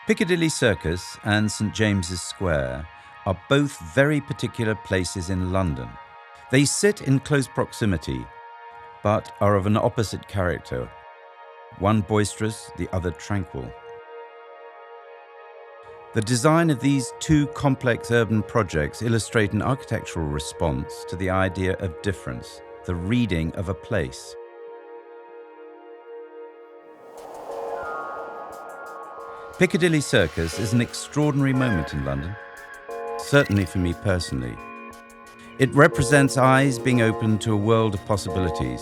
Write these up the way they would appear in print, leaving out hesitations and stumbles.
Piccadilly Circus and St James's Square are both very particular places in London. They sit in close proximity, but are of an opposite character, one boisterous, the other tranquil. The design of these two complex urban projects illustrate an architectural response to the idea of difference, the reading of a place. Piccadilly Circus is an extraordinary moment in London, certainly for me personally. It represents eyes being opened to a world of possibilities,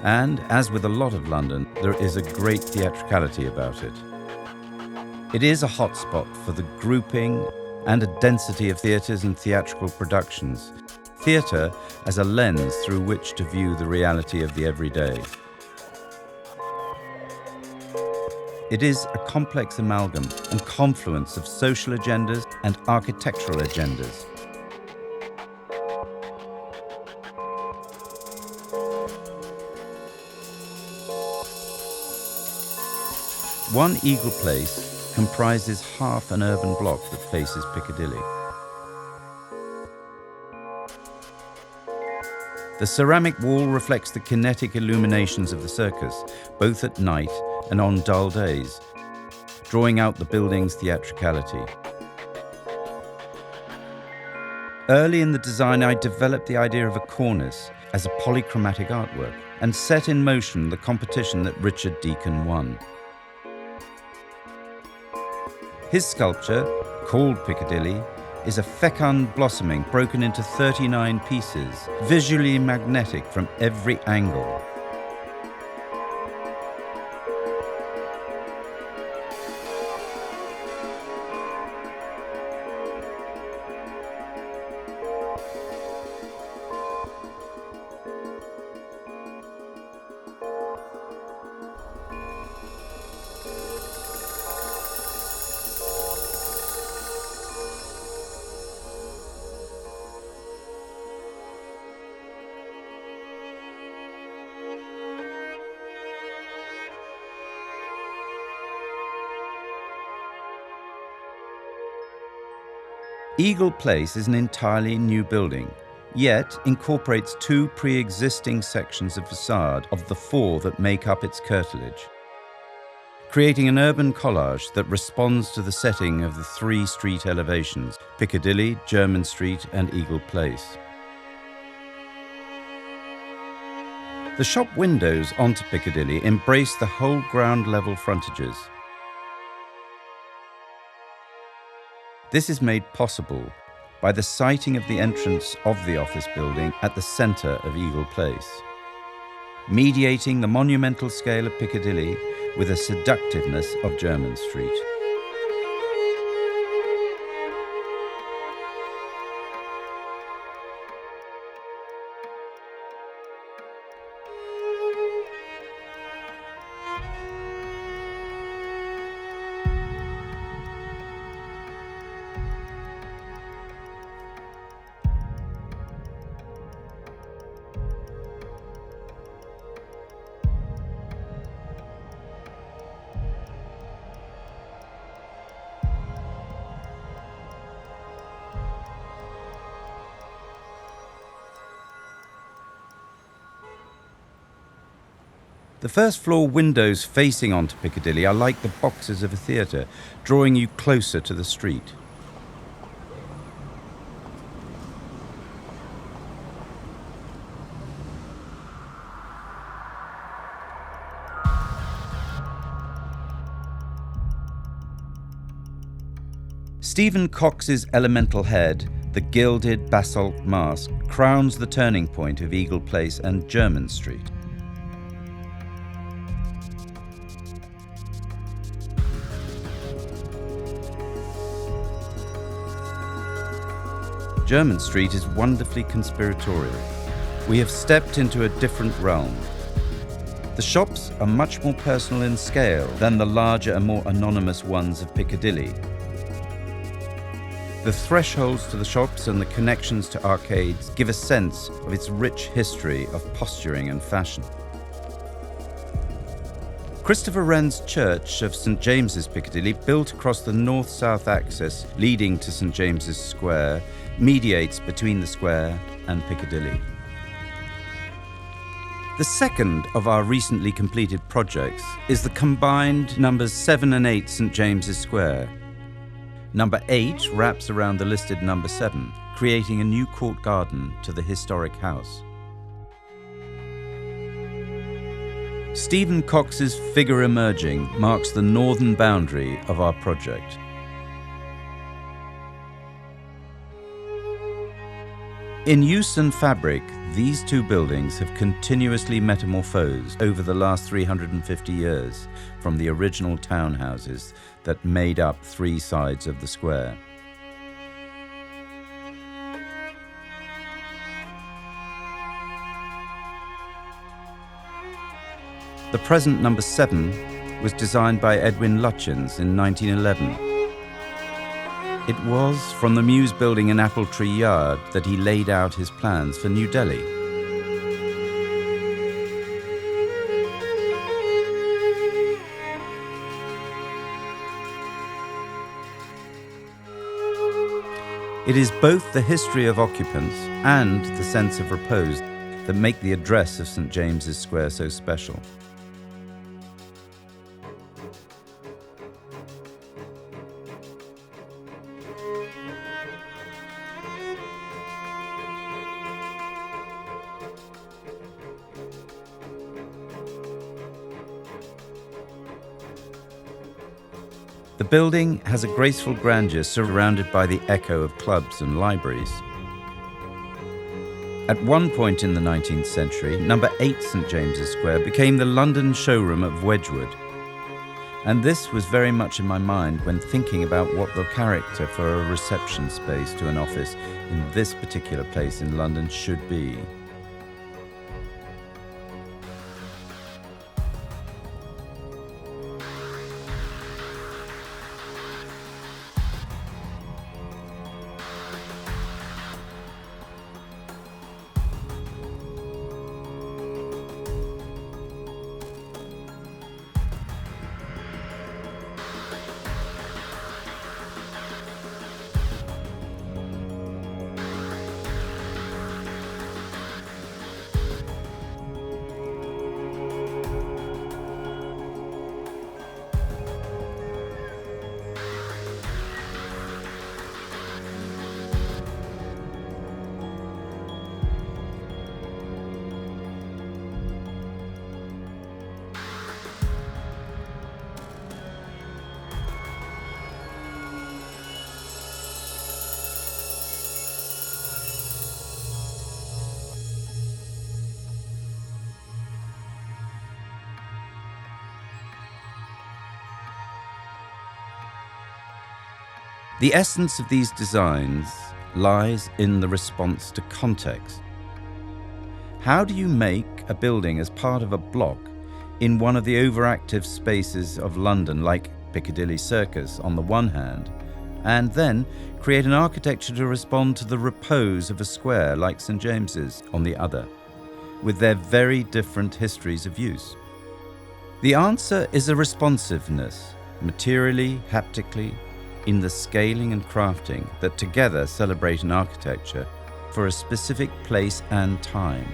and as with a lot of London, there is a great theatricality about it. It is a hotspot for the grouping and a density of theatres and theatrical productions, theatre as a lens through which to view the reality of the everyday. It is a complex amalgam and confluence of social agendas and architectural agendas. One Eagle Place comprises half an urban block that faces Piccadilly. The ceramic wall reflects the kinetic illuminations of the circus, both at night and on dull days, drawing out the building's theatricality. Early in the design, I developed the idea of a cornice as a polychromatic artwork and set in motion the competition that Richard Deacon won. His sculpture, called Piccadilly, is a fecund blossoming broken into 39 pieces, visually magnetic from every angle. Eagle Place is an entirely new building, yet incorporates two pre-existing sections of facade of the four that make up its curtilage, creating an urban collage that responds to the setting of the three street elevations, Piccadilly, Jermyn Street and Eagle Place. The shop windows onto Piccadilly embrace the whole ground level frontages. This is made possible by the siting of the entrance of the office building at the centre of Eagle Place, mediating the monumental scale of Piccadilly with the seductiveness of Jermyn Street. The first floor windows facing onto Piccadilly are like the boxes of a theatre, drawing you closer to the street. Stephen Cox's elemental head, the gilded basalt mask, crowns the turning point of Eagle Place and Jermyn Street. Jermyn Street is wonderfully conspiratorial. We have stepped into a different realm. The shops are much more personal in scale than the larger and more anonymous ones of Piccadilly. The thresholds to the shops and the connections to arcades give a sense of its rich history of posturing and fashion. Christopher Wren's Church of St James's Piccadilly, built across the north-south axis leading to St James's Square, mediates between the square and Piccadilly. The second of our recently completed projects is the combined numbers 7 and 8 St James's Square. Number 8 wraps around the listed number 7, creating a new court garden to the historic house. Stephen Cox's figure emerging marks the northern boundary of our project. In use and fabric, these two buildings have continuously metamorphosed over the last 350 years from the original townhouses that made up 3 sides of the square. The present number 7 was designed by Edwin Lutyens in 1911. It was from the Mews building in Apple Tree Yard that he laid out his plans for New Delhi. It is both the history of occupants and the sense of repose that make the address of St James's Square so special. The building has a graceful grandeur surrounded by the echo of clubs and libraries. At one point in the 19th century, number 8 St James's Square became the London showroom of Wedgwood. And this was very much in my mind when thinking about what the character for a reception space to an office in this particular place in London should be. The essence of these designs lies in the response to context. How do you make a building as part of a block in one of the overactive spaces of London, like Piccadilly Circus on the one hand, and then create an architecture to respond to the repose of a square like St James's on the other, with their very different histories of use? The answer is a responsiveness, materially, haptically, in the scaling and crafting that together celebrate an architecture for a specific place and time.